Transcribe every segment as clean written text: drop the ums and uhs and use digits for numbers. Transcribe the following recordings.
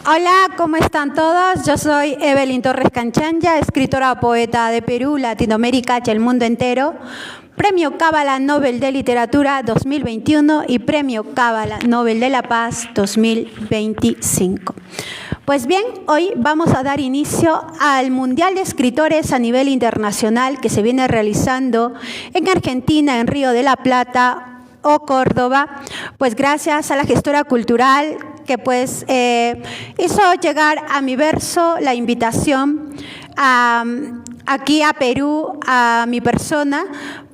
Hola, ¿cómo están todos? Yo soy Evelyn Torres Canchanya, escritora poeta de Perú, Latinoamérica y el mundo entero. Premio Cábala Nobel de Literatura 2021 y Premio Cábala Nobel de la Paz 2025. Pues bien, hoy vamos a dar inicio al Mundial de Escritores a nivel internacional que se viene realizando en Argentina, en Río de la Plata o Córdoba, pues gracias a la gestora cultural que pues hizo llegar a mi verso la invitación aquí a Perú, a mi persona,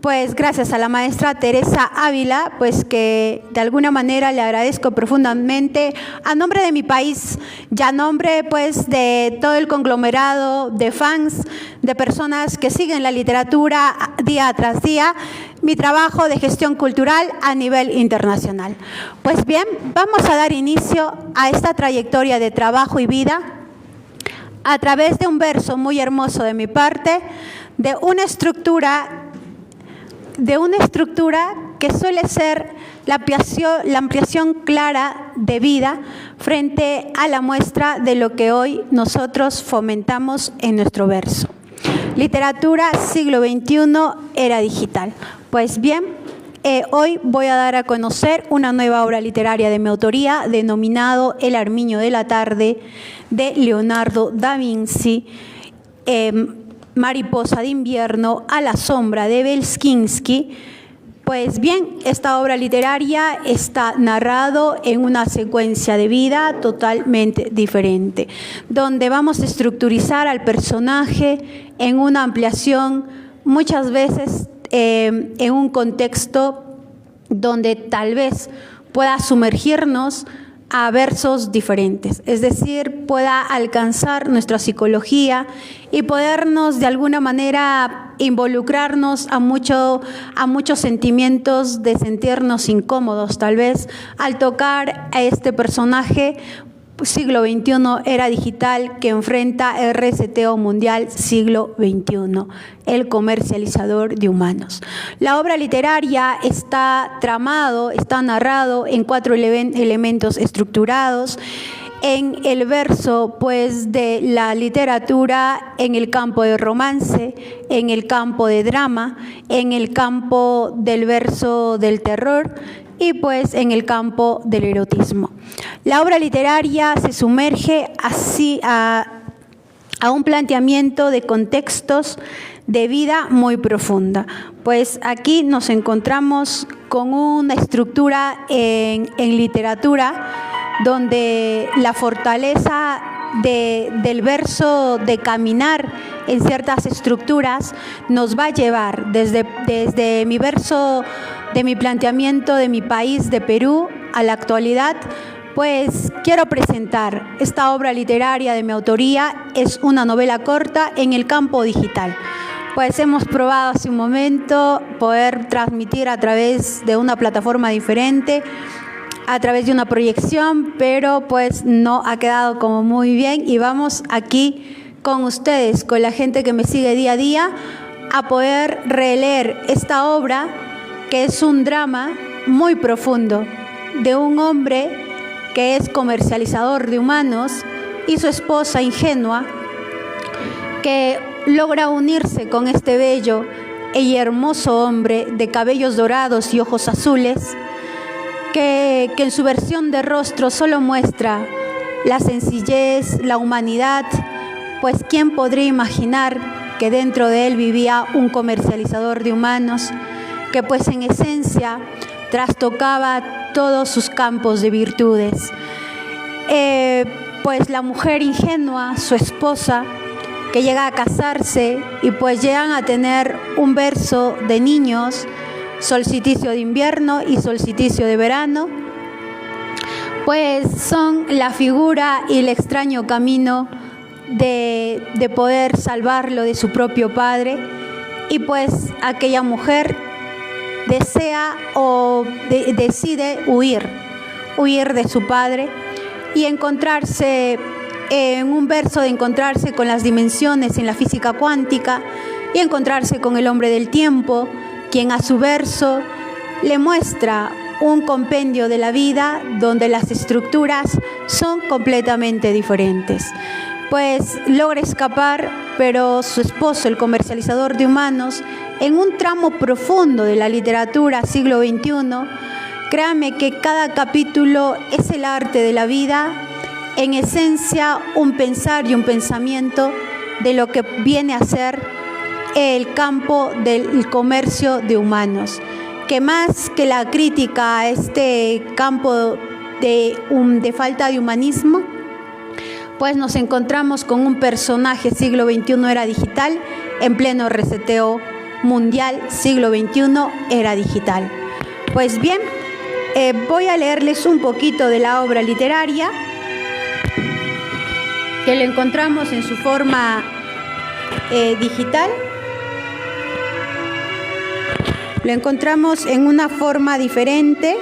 pues gracias a la maestra Teresa Ávila, pues que de alguna manera le agradezco profundamente a nombre de mi país y a nombre pues de todo el conglomerado de fans, de personas que siguen la literatura día tras día, mi trabajo de gestión cultural a nivel internacional. Pues bien, vamos a dar inicio a esta trayectoria de trabajo y vida a través de un verso muy hermoso de mi parte, de una estructura que suele ser la ampliación clara de vida frente a la muestra de lo que hoy nosotros fomentamos en nuestro verso. Literatura siglo XXI, era digital. Pues bien, hoy voy a dar a conocer una nueva obra literaria de mi autoría, denominado El Armiño de la Tarde, de Leonardo da Vinci, Mariposa de invierno, A la sombra de Belskinsky. Pues bien, esta obra literaria está narrado en una secuencia de vida totalmente diferente, donde vamos a estructurizar al personaje en una ampliación, muchas veces en un contexto donde tal vez pueda sumergirnos a versos diferentes, es decir, pueda alcanzar nuestra psicología y podernos de alguna manera involucrarnos a muchos sentimientos de sentirnos incómodos, tal vez al tocar a este personaje siglo XXI, era digital, que enfrenta el reseteo mundial siglo XXI, el comercializador de humanos. La obra literaria está narrado en 4 elementos estructurados. En el verso pues de la literatura, en el campo de romance, en el campo de drama, en el campo del verso del terror y pues en el campo del erotismo. La obra literaria se sumerge así a un planteamiento de contextos de vida muy profunda. Pues aquí nos encontramos con una estructura en literatura donde la fortaleza del verso de caminar en ciertas estructuras nos va a llevar desde mi verso, de mi planteamiento de mi país, de Perú, a la actualidad. Pues quiero presentar esta obra literaria de mi autoría. Es una novela corta en el campo digital. Pues hemos probado hace un momento poder transmitir a través de una plataforma diferente, a través de una proyección, pero pues no ha quedado como muy bien y vamos aquí con ustedes, con la gente que me sigue día a día, a poder releer esta obra, que es un drama muy profundo de un hombre que es comercializador de humanos y su esposa ingenua, que logra unirse con este bello y hermoso hombre de cabellos dorados y ojos azules, que en su versión de rostro solo muestra la sencillez, la humanidad, pues ¿quién podría imaginar que dentro de él vivía un comercializador de humanos, que pues en esencia trastocaba todos sus campos de virtudes? Pues la mujer ingenua, su esposa, que llega a casarse y pues llegan a tener un verso de niños, solsticio de invierno y solsticio de verano, pues son la figura y el extraño camino de poder salvarlo de su propio padre, y pues aquella mujer desea o decide huir de su padre y encontrarse en un verso, de encontrarse con las dimensiones en la física cuántica y encontrarse con el hombre del tiempo, quien a su verso le muestra un compendio de la vida donde las estructuras son completamente diferentes. Pues logra escapar, pero su esposo, el comercializador de humanos, en un tramo profundo de la literatura siglo XXI, créame que cada capítulo es el arte de la vida, en esencia un pensar y un pensamiento de lo que viene a ser el campo del comercio de humanos, que más que la crítica a este campo de falta de humanismo, pues nos encontramos con un personaje siglo XXI era digital, en pleno reseteo mundial siglo XXI era digital. Pues bien, voy a leerles un poquito de la obra literaria, que lo encontramos en su forma digital. Lo encontramos en una forma diferente.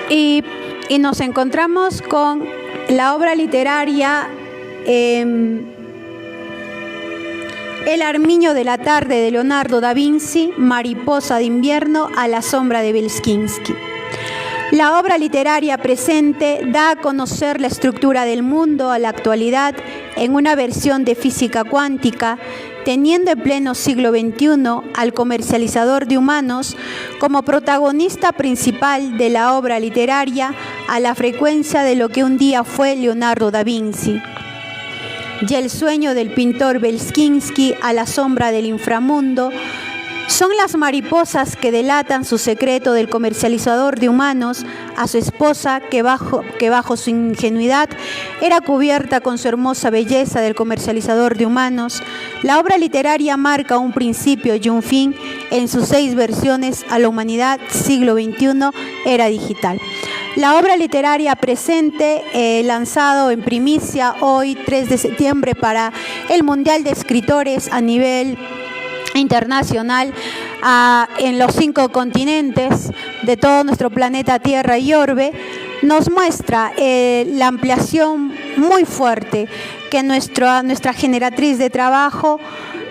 Y nos encontramos con la obra literaria El armiño de la tarde de Leonardo da Vinci, Mariposa de invierno a la sombra de Belskinsky. La obra literaria presente da a conocer la estructura del mundo a la actualidad en una versión de física cuántica, teniendo en pleno siglo XXI al comercializador de humanos como protagonista principal de la obra literaria a la frecuencia de lo que un día fue Leonardo da Vinci. Y el sueño del pintor Belskinsky a la sombra del inframundo son las mariposas que delatan su secreto del comercializador de humanos a su esposa que bajo su ingenuidad era cubierta con su hermosa belleza del comercializador de humanos. La obra literaria marca un principio y un fin en sus 6 versiones a la humanidad siglo XXI era digital. La obra literaria presente, lanzado en primicia hoy 3 de septiembre para el Mundial de Escritores a nivel internacional en los 5 continentes de todo nuestro planeta Tierra y orbe, nos muestra la ampliación muy fuerte que nuestra generatriz de trabajo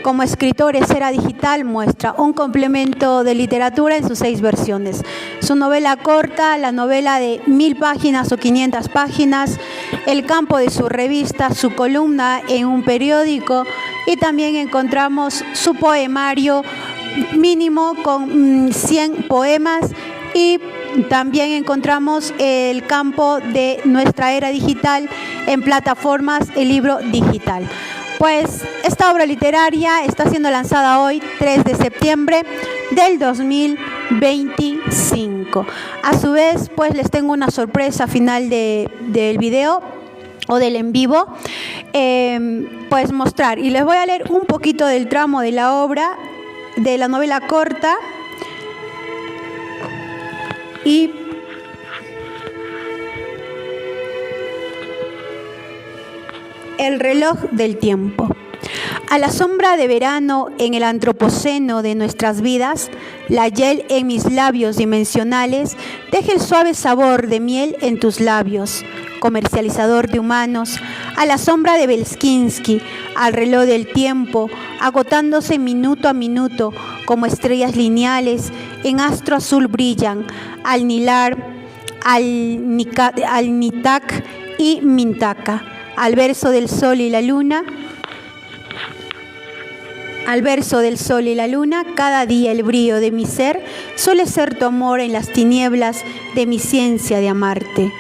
como escritores era digital muestra, un complemento de literatura en sus 6 versiones. Su novela corta, la novela de 1000 páginas o 500 páginas, el campo de su revista, su columna en un periódico, y también encontramos su poemario mínimo con 100 poemas, y también encontramos el campo de nuestra era digital en plataformas, el libro digital. Pues esta obra literaria está siendo lanzada hoy, 3 de septiembre del 2025. A su vez, pues les tengo una sorpresa final del video o del en vivo, pues mostrar. Y les voy a leer un poquito del tramo de la obra, de la novela corta. Y el reloj del tiempo. A la sombra de verano en el antropoceno de nuestras vidas, la hiel en mis labios dimensionales deja el suave sabor de miel en tus labios, comercializador de humanos. A la sombra de Belskinsky, al reloj del tiempo, agotándose minuto a minuto como estrellas lineales en astro azul brillan, al Nilar, al Nitak y Mintaka. Al verso del sol y la luna, cada día el brillo de mi ser suele ser tu amor en las tinieblas de mi ciencia de amarte.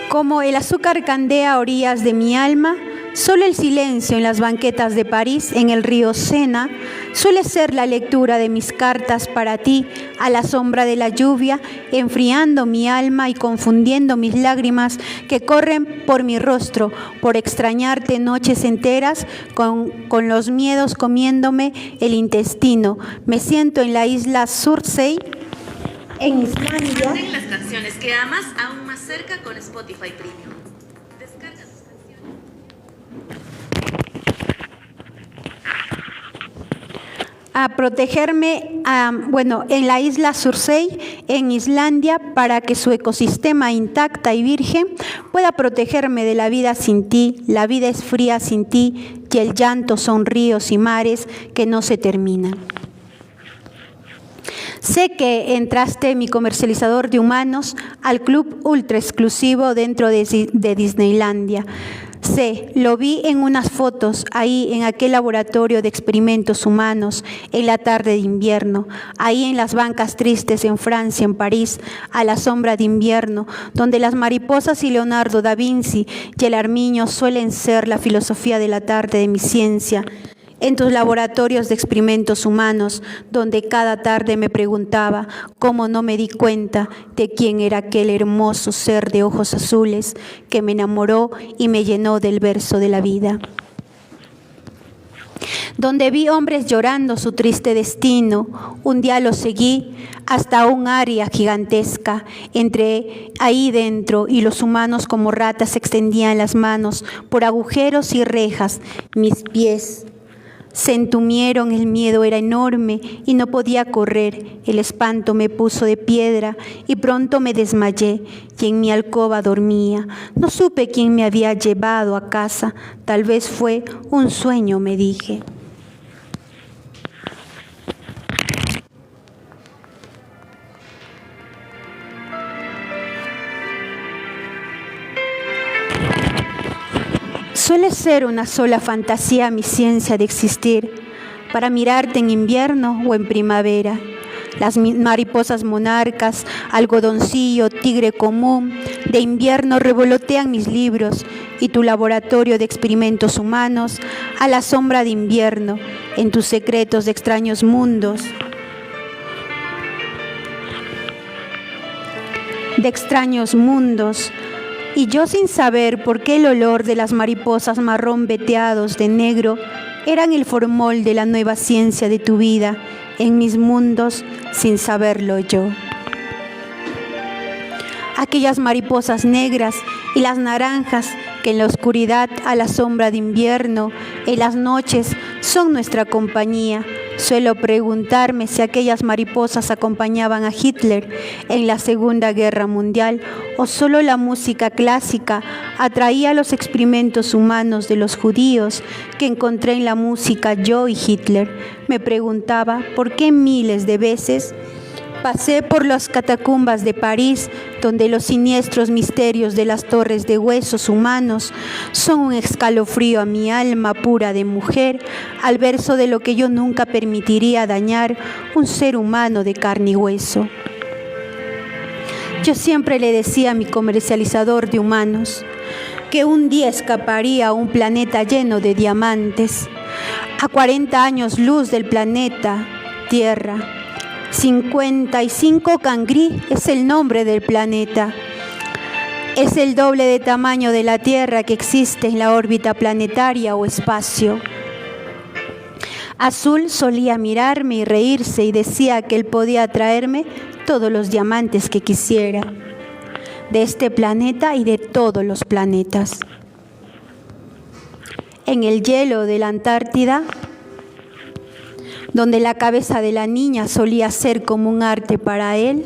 Como el azúcar candea a orillas de mi alma, solo el silencio en las banquetas de París, en el río Sena, suele ser la lectura de mis cartas para ti a la sombra de la lluvia, enfriando mi alma y confundiendo mis lágrimas que corren por mi rostro, por extrañarte noches enteras, con los miedos comiéndome el intestino. Me siento en la isla Surtsey, en Islandia. Ten las canciones que amas aún más cerca con Spotify Premium. Descarga tus canciones. A protegerme, en la isla Surtsey, en Islandia para que su ecosistema intacta y virgen pueda protegerme de la vida sin ti. La vida es fría sin ti y el llanto son ríos y mares que no se terminan. Sé que entraste, mi comercializador de humanos, al club ultra exclusivo dentro de Disneylandia. Sé, lo vi en unas fotos, ahí en aquel laboratorio de experimentos humanos, en la tarde de invierno, ahí en las bancas tristes en Francia, en París, a la sombra de invierno, donde las mariposas y Leonardo da Vinci y el armiño suelen ser la filosofía de la tarde de mi ciencia. En tus laboratorios de experimentos humanos, donde cada tarde me preguntaba cómo no me di cuenta de quién era aquel hermoso ser de ojos azules que me enamoró y me llenó del verso de la vida. Donde vi hombres llorando su triste destino, un día lo seguí hasta un área gigantesca. Entré ahí dentro y los humanos como ratas extendían las manos por agujeros y rejas. Mis pies se entumieron, el miedo era enorme y no podía correr. El espanto me puso de piedra y pronto me desmayé y en mi alcoba dormía. No supe quién me había llevado a casa, tal vez fue un sueño, me dije. Suele ser una sola fantasía mi ciencia de existir, para mirarte en invierno o en primavera. Las mariposas monarcas, algodoncillo, tigre común, de invierno revolotean mis libros y tu laboratorio de experimentos humanos a la sombra de invierno, en tus secretos de extraños mundos. Y yo sin saber por qué el olor de las mariposas marrón veteados de negro eran el formol de la nueva ciencia de tu vida en mis mundos sin saberlo yo. Aquellas mariposas negras y las naranjas que en la oscuridad a la sombra de invierno, en las noches son nuestra compañía. Suelo preguntarme si aquellas mariposas acompañaban a Hitler en la Segunda Guerra Mundial o solo la música clásica atraía los experimentos humanos de los judíos que encontré en la música yo y Hitler. Me preguntaba por qué miles de veces pasé por las catacumbas de París, donde los siniestros misterios de las torres de huesos humanos son un escalofrío a mi alma pura de mujer, al verso de lo que yo nunca permitiría dañar un ser humano de carne y hueso. Yo siempre le decía a mi comercializador de humanos que un día escaparía a un planeta lleno de diamantes, a 40 años luz del planeta Tierra. 55 Cangri es el nombre del planeta. Es el doble de tamaño de la Tierra que existe en la órbita planetaria o espacio. Azul solía mirarme y reírse y decía que él podía traerme todos los diamantes que quisiera, de este planeta y de todos los planetas. En el hielo de la Antártida, donde la cabeza de la niña solía ser como un arte para él,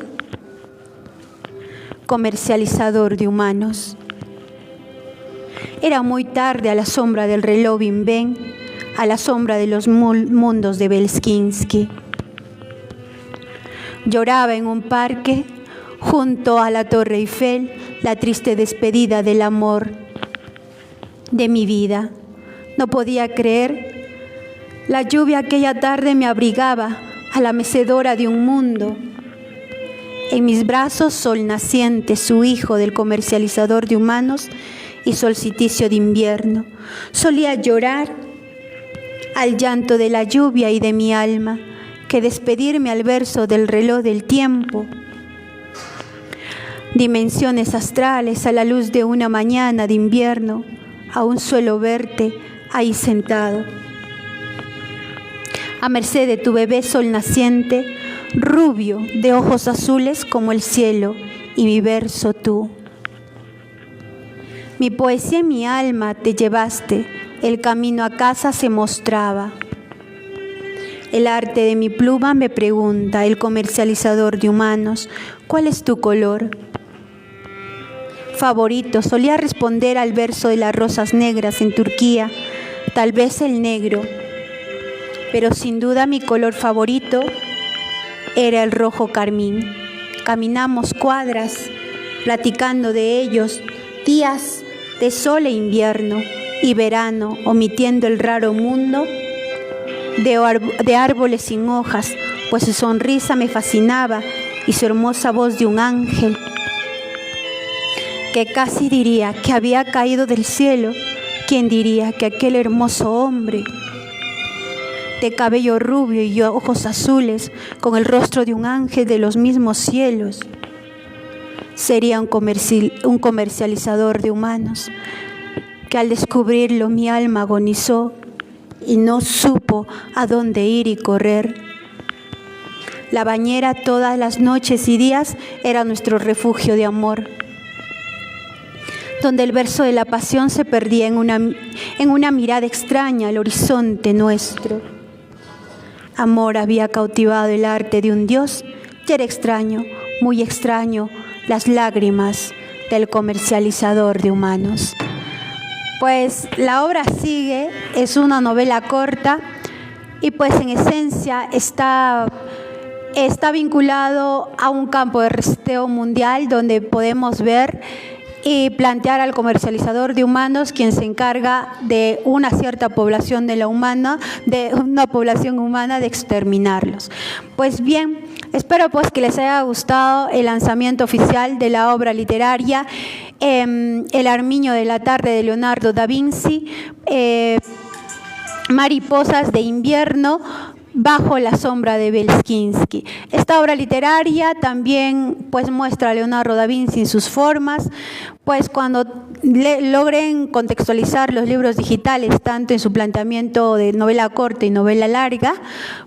comercializador de humanos. Era muy tarde a la sombra del reloj Big Ben, a la sombra de los mundos de Belskinsky. Lloraba en un parque, junto a la Torre Eiffel, la triste despedida del amor de mi vida. No podía creer. La lluvia aquella tarde me abrigaba a la mecedora de un mundo. En mis brazos sol naciente, su hijo del comercializador de humanos y solsticio de invierno. Solía llorar al llanto de la lluvia y de mi alma, que despedirme al verso del reloj del tiempo. Dimensiones astrales a la luz de una mañana de invierno, aún suelo verte ahí sentado. A merced de tu bebé sol naciente, rubio, de ojos azules como el cielo, y mi verso tú. Mi poesía en mi alma te llevaste, el camino a casa se mostraba. El arte de mi pluma me pregunta, el comercializador de humanos, ¿cuál es tu color favorito? Solía responder al verso de las rosas negras en Turquía, tal vez el negro, pero sin duda mi color favorito era el rojo carmín. Caminamos cuadras, platicando de ellos, días de sol e invierno y verano, omitiendo el raro mundo de árboles sin hojas, pues su sonrisa me fascinaba y su hermosa voz de un ángel que casi diría que había caído del cielo. ¿Quién diría que aquel hermoso hombre de cabello rubio y ojos azules, con el rostro de un ángel de los mismos cielos, sería un comercializador de humanos, que al descubrirlo mi alma agonizó y no supo a dónde ir y correr? La bañera todas las noches y días era nuestro refugio de amor, donde el verso de la pasión se perdía en una mirada extraña al horizonte nuestro. Amor había cautivado el arte de un dios y era extraño, muy extraño, las lágrimas del comercializador de humanos. Pues la obra sigue, es una novela corta y pues en esencia está vinculado a un campo de reseteo mundial donde podemos ver y plantear al comercializador de humanos, quien se encarga de una cierta población de una población humana, de exterminarlos. Pues bien, espero pues que les haya gustado el lanzamiento oficial de la obra literaria El Armiño de la tarde de Leonardo da Vinci, Mariposas de invierno bajo la sombra de Belskinsky. Esta obra literaria también pues muestra a Leonardo da Vinci en sus formas, pues cuando logren contextualizar los libros digitales, tanto en su planteamiento de novela corta y novela larga,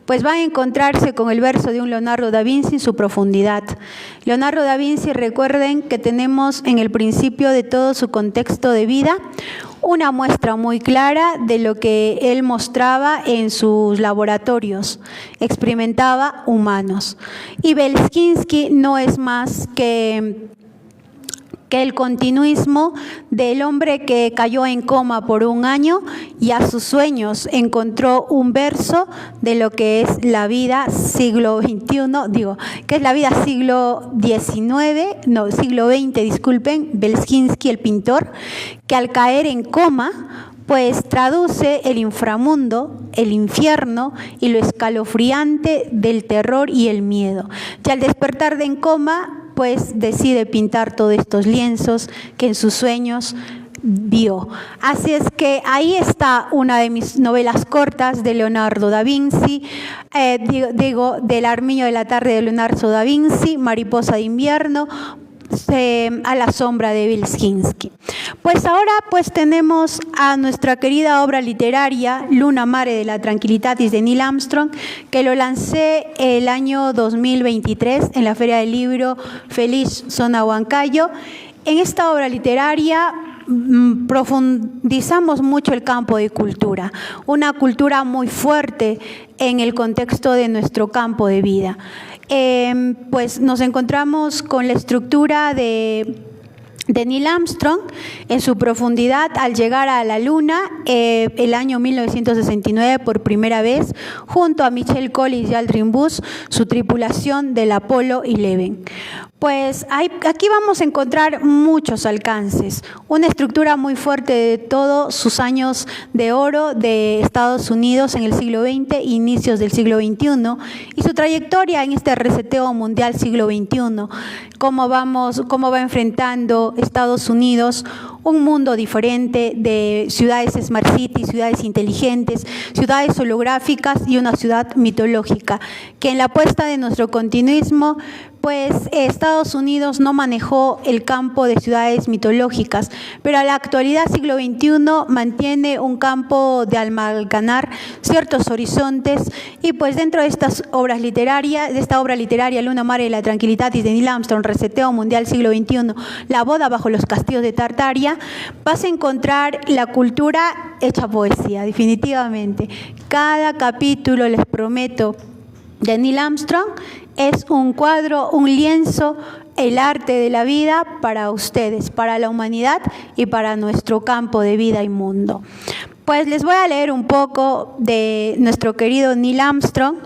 pues van a encontrarse con el verso de un Leonardo da Vinci en su profundidad. Leonardo da Vinci, recuerden que tenemos en el principio de todo su contexto de vida una muestra muy clara de lo que él mostraba en sus laboratorios, experimentaba humanos. Y Belskinsky no es más que el continuismo del hombre que cayó en coma por un año y a sus sueños encontró un verso de lo que es la vida siglo XXI, que es la vida siglo XX, disculpen, Belskinsky, el pintor, que al caer en coma, pues traduce el inframundo, el infierno y lo escalofriante del terror y el miedo. Y al despertar de en coma, pues decide pintar todos estos lienzos que en sus sueños vio. Así es que ahí está una de mis novelas cortas de Leonardo da Vinci, del Armiño de la tarde de Leonardo da Vinci, Mariposa de invierno, a la sombra de Belskinsky. Pues ahora pues tenemos a nuestra querida obra literaria Luna Mare de la Tranquilitatis de Neil Armstrong, que lo lancé el año 2023 en la Feria del Libro Feliz Zona Huancayo. En esta obra literaria profundizamos mucho el campo de cultura, una cultura muy fuerte en el contexto de nuestro campo de vida. Pues nos encontramos con la estructura de Neil Armstrong en su profundidad al llegar a la Luna el año 1969 por primera vez, junto a Michael Collins y Aldrin Bush, su tripulación del Apolo 11. Pues aquí vamos a encontrar muchos alcances, una estructura muy fuerte de todos sus años de oro de Estados Unidos en el siglo XX e inicios del siglo XXI, y su trayectoria en este reseteo mundial siglo XXI, cómo va enfrentando Estados Unidos un mundo diferente de ciudades smart cities, ciudades inteligentes, ciudades holográficas y una ciudad mitológica, que en la apuesta de nuestro continuismo pues Estados Unidos no manejó el campo de ciudades mitológicas, pero a la actualidad, siglo XXI, mantiene un campo de amalgamar ciertos horizontes, y pues dentro de esta obra literaria, Luna Mare de la Tranquilitatis de Neil Armstrong, Reseteo Mundial siglo XXI, La boda bajo los castillos de Tartaria, vas a encontrar la cultura hecha poesía, definitivamente. Cada capítulo, les prometo, de Neil Armstrong es un cuadro, un lienzo, el arte de la vida para ustedes, para la humanidad y para nuestro campo de vida y mundo. Pues les voy a leer un poco de nuestro querido Neil Armstrong,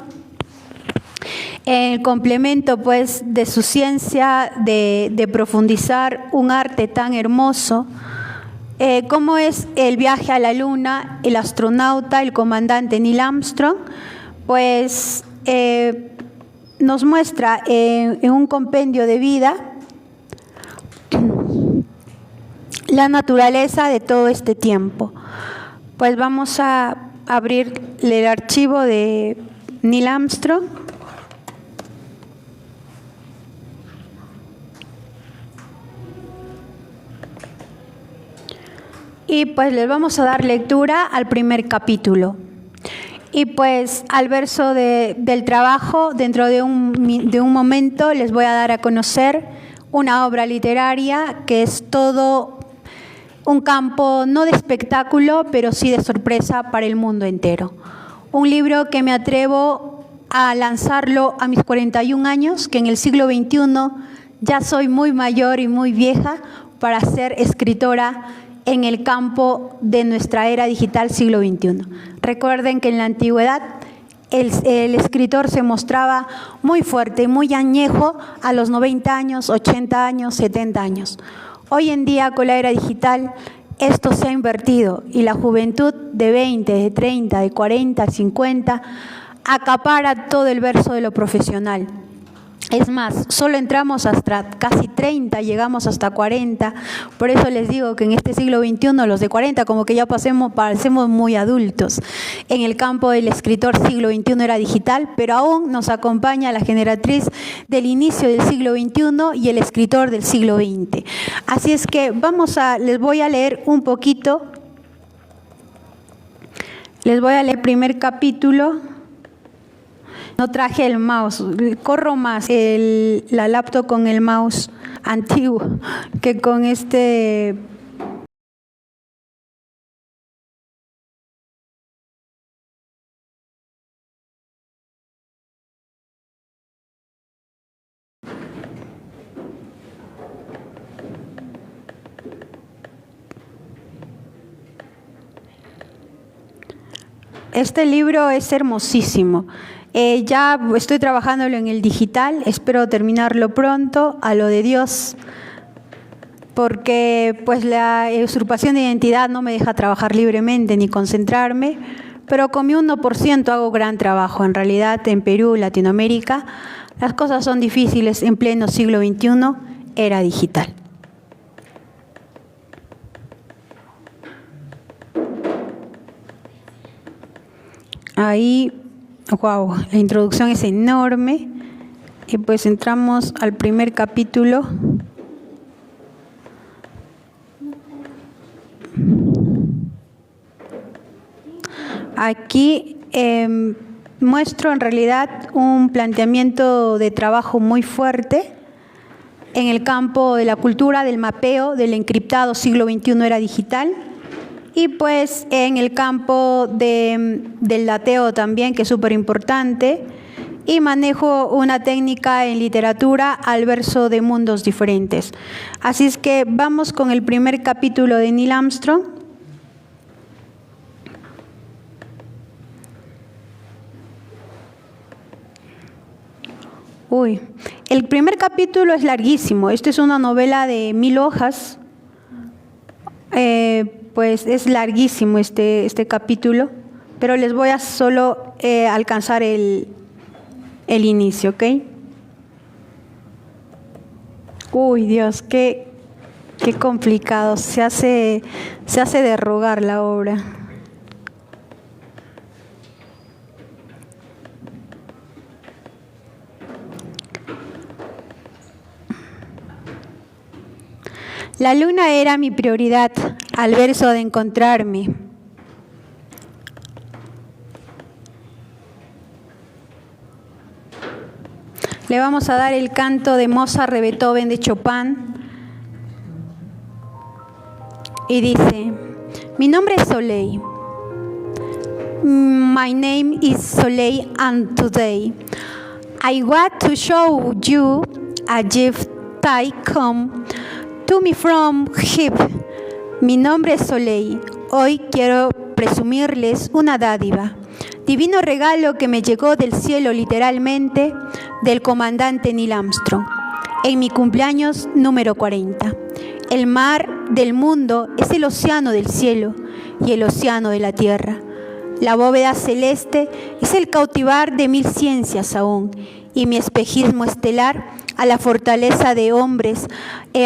el complemento pues de su ciencia de profundizar un arte tan hermoso, como es el viaje a la luna, el astronauta, el comandante Neil Armstrong, pues nos muestra en un compendio de vida la naturaleza de todo este tiempo. Pues vamos a abrir el archivo de Neil Armstrong. Y pues les vamos a dar lectura al primer capítulo. Y pues al verso del trabajo, dentro de un momento les voy a dar a conocer una obra literaria que es todo un campo no de espectáculo, pero sí de sorpresa para el mundo entero. Un libro que me atrevo a lanzarlo a mis 41 años, que en el siglo XXI ya soy muy mayor y muy vieja para ser escritora en el campo de nuestra era digital siglo XXI. Recuerden que en la antigüedad el escritor se mostraba muy fuerte, muy añejo a los 90 años, 80 años, 70 años. Hoy en día, con la era digital, esto se ha invertido y la juventud de 20, de 30, de 40, 50 acapara todo el verso de lo profesional. Es más, solo entramos hasta casi 30, llegamos hasta 40. Por eso les digo que en este siglo XXI los de 40 como que ya parecemos muy adultos. En el campo del escritor siglo XXI era digital, pero aún nos acompaña la generatriz del inicio del siglo XXI y el escritor del siglo XX. Así es que les voy a leer un poquito. Les voy a leer el primer capítulo. No traje el mouse, corro más la laptop con el mouse antiguo que con este. Este libro es hermosísimo. Ya estoy trabajándolo en el digital, espero terminarlo pronto, a lo de Dios, porque pues la usurpación de identidad no me deja trabajar libremente ni concentrarme, pero con mi 1% hago gran trabajo. En realidad, en Perú, Latinoamérica, las cosas son difíciles en pleno siglo XXI, era digital. Ahí. Wow, la introducción es enorme y pues entramos al primer capítulo. Aquí muestro en realidad un planteamiento de trabajo muy fuerte en el campo de la cultura, del mapeo, del encriptado siglo XXI era digital. Y pues en el campo del dateo también, que es súper importante, y manejo una técnica en literatura al verso de mundos diferentes. Así es que vamos con el primer capítulo de Neil Armstrong. El primer capítulo es larguísimo. Esto es una novela de 1000 hojas. Pues es larguísimo este capítulo, pero les voy a solo alcanzar el inicio, ¿ok? Uy, Dios, qué complicado. Se hace de rogar la obra. La luna era mi prioridad al verso de encontrarme. Le vamos a dar el canto de Mozart, de Beethoven, de Chopin. Y dice, mi nombre es Soleil. My name is Soleil, and today I want to show you a gift I come to me from heaven. Mi nombre es Soleil. Hoy quiero presumirles una dádiva. Divino regalo que me llegó del cielo, literalmente, del comandante Neil Armstrong, en mi cumpleaños número 40. El mar del mundo es el océano del cielo y el océano de la tierra. La bóveda celeste es el cautivar de 1000 ciencias aún, y mi espejismo estelar a la fortaleza de hombres,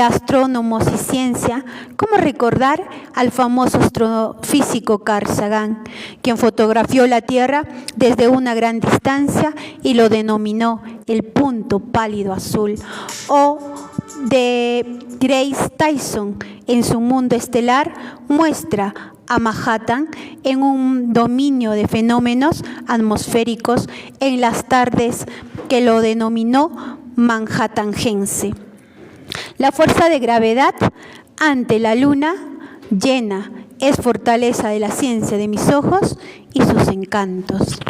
astrónomos y ciencia. ¿Cómo recordar al famoso astrofísico Carl Sagan, quien fotografió la Tierra desde una gran distancia y lo denominó el punto pálido azul? O de Grace Tyson, en su mundo estelar, muestra a Manhattan en un dominio de fenómenos atmosféricos en las tardes, que lo denominó manhattanense. La fuerza de gravedad ante la luna llena es fortaleza de la ciencia de mis ojos y sus encantos.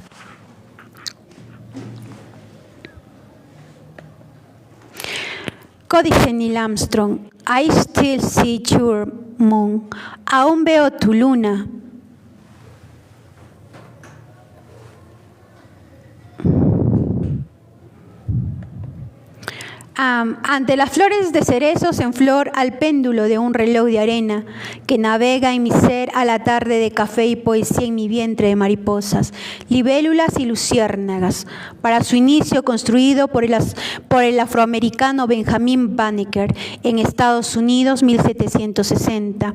Códice Neil Armstrong, I still see your moon. Aún veo tu luna. Ante las flores de cerezos en flor, al péndulo de un reloj de arena que navega en mi ser a la tarde de café y poesía en mi vientre de mariposas, libélulas y luciérnagas, para su inicio construido por el afroamericano Benjamin Banneker en Estados Unidos, 1760.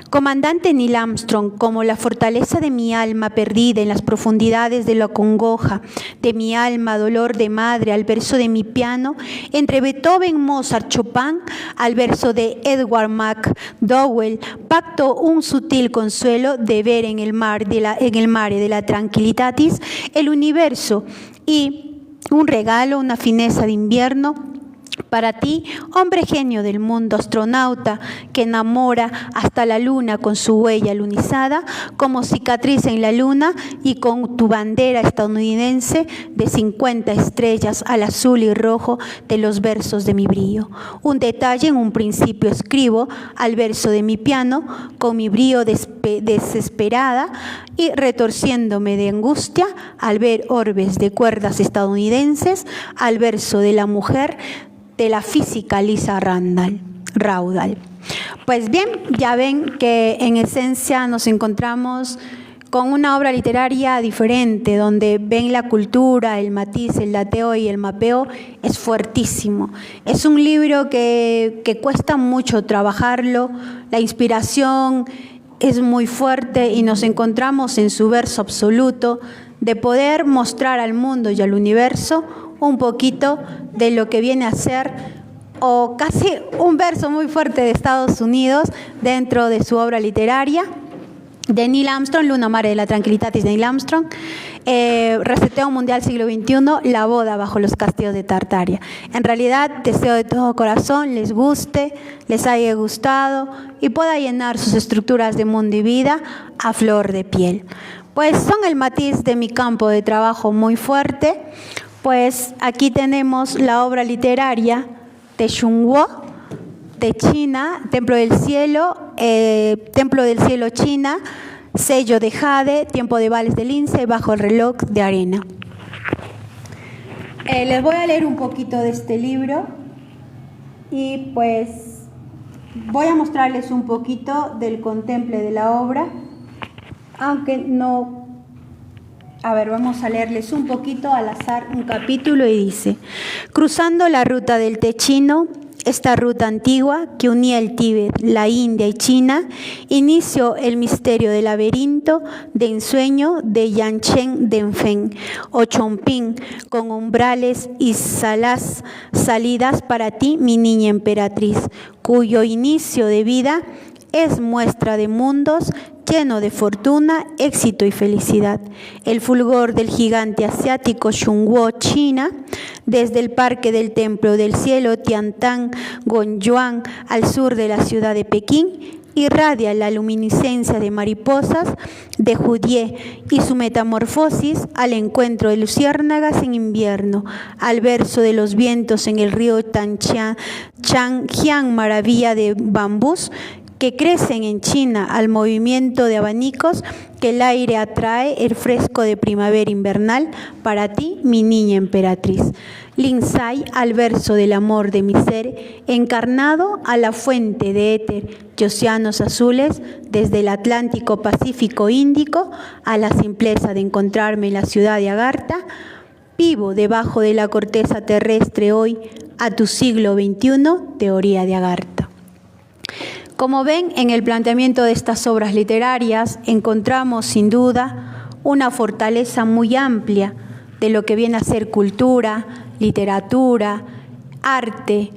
Comandante Neil Armstrong, como la fortaleza de mi alma perdida en las profundidades de la congoja de mi alma, dolor de madre, al verso de mi piano, entre Beethoven, Mozart, Chopin, al verso de Edward McDowell, pacto un sutil consuelo de ver en el mare de la tranquilitatis el universo, y un regalo, una fineza de invierno para ti, hombre genio del mundo, astronauta que enamora hasta la luna con su huella lunizada, como cicatriz en la luna, y con tu bandera estadounidense de 50 estrellas al azul y rojo de los versos de mi brío. Un detalle en un principio escribo al verso de mi piano, con mi brío desesperada y retorciéndome de angustia al ver orbes de cuerdas estadounidenses, al verso de la mujer de la física Lisa Raudal. Pues bien, ya ven que en esencia nos encontramos con una obra literaria diferente, donde ven la cultura, el matiz, el dateo y el mapeo es fuertísimo. Es un libro que cuesta mucho trabajarlo, la inspiración es muy fuerte y nos encontramos en su verso absoluto de poder mostrar al mundo y al universo un poquito de lo que viene a ser, o casi un verso muy fuerte de Estados Unidos dentro de su obra literaria de Neil Armstrong, Luna Mare de la Tranquilitatis de Neil Armstrong, Reseteo Mundial Siglo XXI, La boda bajo los castillos de Tartaria. En realidad, deseo de todo corazón les guste, les haya gustado y pueda llenar sus estructuras de mundo y vida a flor de piel. Pues son el matiz de mi campo de trabajo muy fuerte. Pues aquí tenemos la obra literaria de Xunguo, de China, Templo del Cielo China, Sello de Jade, Tiempo de Vales de Lince, Bajo el reloj de arena. Les voy a leer un poquito de este libro y pues voy a mostrarles un poquito del contemple de la obra, aunque no... A ver, vamos a leerles un poquito al azar un capítulo y dice: cruzando la ruta del té chino, esta ruta antigua que unía el Tíbet, la India y China, inició el misterio del laberinto de ensueño de Yanchen Denfen o Chongping, con umbrales y salidas para ti, mi niña emperatriz, cuyo inicio de vida es muestra de mundos lleno de fortuna, éxito y felicidad. El fulgor del gigante asiático Shunguo, China, desde el Parque del Templo del Cielo Tiantang, Gongyuan, al sur de la ciudad de Pekín, irradia la luminiscencia de mariposas de Judie y su metamorfosis al encuentro de luciérnagas en invierno, al verso de los vientos en el río Changjiang, maravilla de bambús que crecen en China, al movimiento de abanicos que el aire atrae, el fresco de primavera invernal, para ti, mi niña emperatriz. Linzai, al verso del amor de mi ser, encarnado a la fuente de éter y océanos azules, desde el Atlántico, Pacífico, Índico, a la simpleza de encontrarme en la ciudad de Agartha, vivo debajo de la corteza terrestre hoy, a tu siglo XXI, teoría de Agartha. Como ven, en el planteamiento de estas obras literarias encontramos sin duda una fortaleza muy amplia de lo que viene a ser cultura, literatura, arte.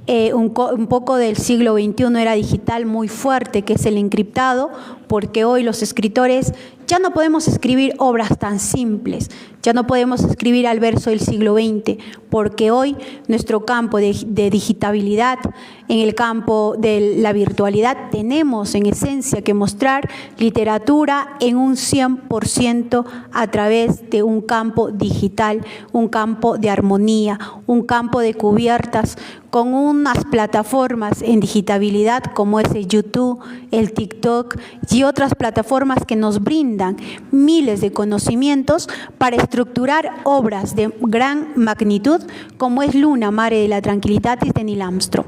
Un poco del siglo XXI era digital muy fuerte, que es el encriptado, porque hoy los escritores ya no podemos escribir obras tan simples, ya no podemos escribir al verso del siglo XX, porque hoy nuestro campo de digitabilidad, en el campo de la virtualidad, tenemos en esencia que mostrar literatura en un 100% a través de un campo digital, un campo de armonía, un campo de cubiertas, con unas plataformas en digitabilidad como es el YouTube, el TikTok y otras plataformas que nos brindan miles de conocimientos para estructurar obras de gran magnitud como es Luna, Mare de la Tranquilitatis de Neil Armstrong.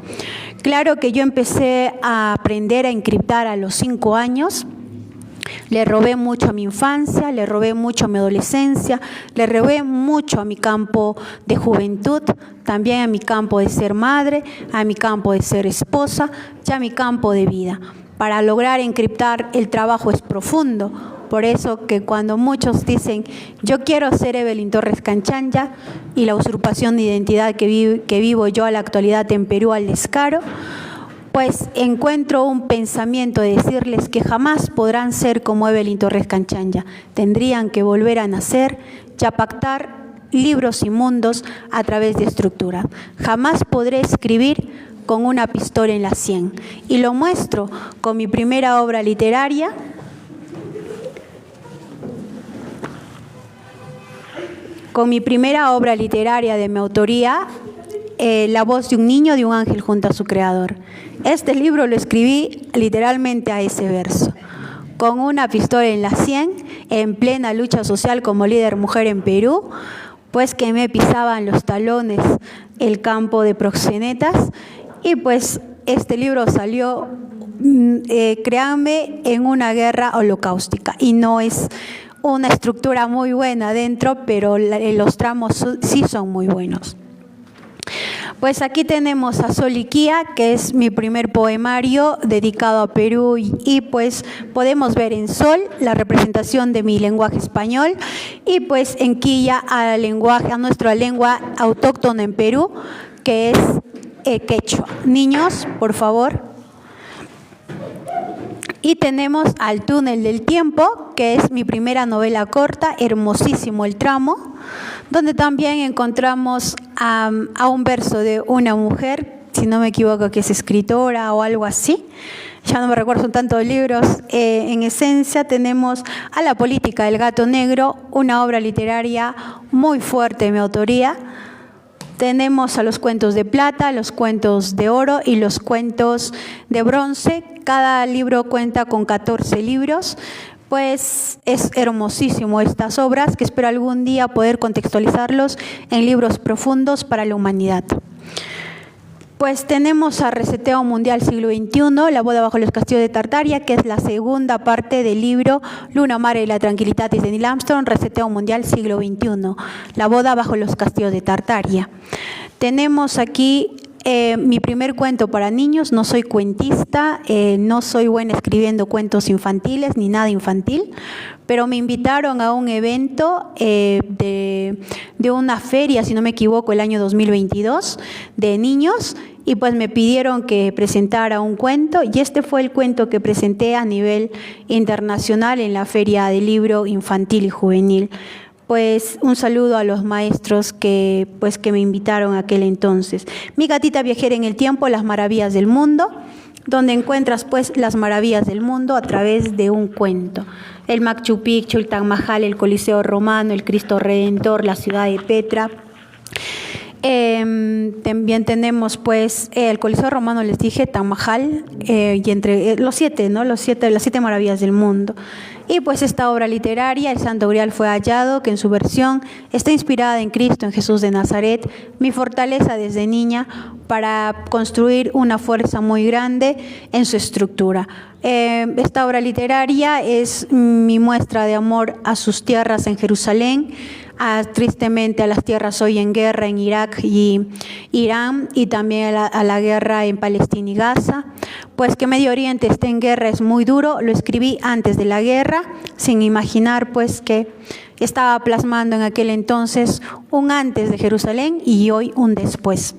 Claro que yo empecé a aprender a encriptar a los 5 años. Le robé mucho a mi infancia, le robé mucho a mi adolescencia, le robé mucho a mi campo de juventud, también a mi campo de ser madre, a mi campo de ser esposa y a mi campo de vida. Para lograr encriptar el trabajo es profundo, por eso que cuando muchos dicen yo quiero ser Evelyn Torres Canchanya y la usurpación de identidad que vivo yo a la actualidad en Perú al descaro, pues encuentro un pensamiento de decirles que jamás podrán ser como Evelyn Torres Canchanya. Tendrían que volver a nacer y a pactar libros inmundos a través de estructura. Jamás podré escribir con una pistola en la sien. Y lo muestro con mi primera obra literaria, de mi autoría, La voz de un niño, de un ángel junto a su creador. Este libro lo escribí literalmente a ese verso, con una pistola en la sien, en plena lucha social como líder mujer en Perú, pues que me pisaban los talones el campo de proxenetas, y pues este libro salió, créanme, en una guerra holocaustica, y no es una estructura muy buena dentro, pero los tramos sí son muy buenos. Pues aquí tenemos a Soliquía, que es mi primer poemario dedicado a Perú, y pues podemos ver en Sol la representación de mi lenguaje español, y pues en Quilla a nuestra lengua autóctona en Perú, que es quechua. Niños, por favor. Y tenemos Al túnel del tiempo, que es mi primera novela corta, hermosísimo el tramo, donde también encontramos a un verso de una mujer, si no me equivoco que es escritora o algo así, ya no me recuerdo, son tantos libros. En esencia tenemos a La política del gato negro, una obra literaria muy fuerte de mi autoría. Tenemos a los cuentos de plata, los cuentos de oro y los cuentos de bronce. Cada libro cuenta con 14 libros. Pues es hermosísimo estas obras, que espero algún día poder contextualizarlos en libros profundos para la humanidad. Pues tenemos a Reseteo Mundial Siglo XXI, La boda bajo los castillos de Tartaria, que es la segunda parte del libro Luna, Mare y la Tranquilitatis de Neil Armstrong, Reseteo Mundial Siglo XXI, La boda bajo los castillos de Tartaria. Tenemos aquí mi primer cuento para niños. No soy cuentista, no soy buena escribiendo cuentos infantiles ni nada infantil, pero me invitaron a un evento de una feria, si no me equivoco, el año 2022, de niños, y pues me pidieron que presentara un cuento, y este fue el cuento que presenté a nivel internacional en la Feria del Libro Infantil y Juvenil. Pues un saludo a los maestros que me invitaron aquel entonces. Mi gatita viajera en el tiempo, las maravillas del mundo, donde encuentras pues las maravillas del mundo a través de un cuento. El Machu Picchu, el Taj Mahal, el Coliseo Romano, el Cristo Redentor, la ciudad de Petra. También tenemos pues el Coliseo Romano, les dije, Taj Mahal, y entre los siete, ¿no? Las siete maravillas del mundo. Y pues esta obra literaria, El Santo Grial fue hallado, que en su versión está inspirada en Cristo, en Jesús de Nazaret, mi fortaleza desde niña para construir una fuerza muy grande en su estructura. Esta obra literaria es mi muestra de amor a sus tierras en Jerusalén, tristemente a las tierras hoy en guerra en Irak y Irán, y también a la guerra en Palestina y Gaza. Pues que Medio Oriente esté en guerra es muy duro. Lo escribí antes de la guerra, sin imaginar pues que estaba plasmando en aquel entonces un antes de Jerusalén y hoy un después.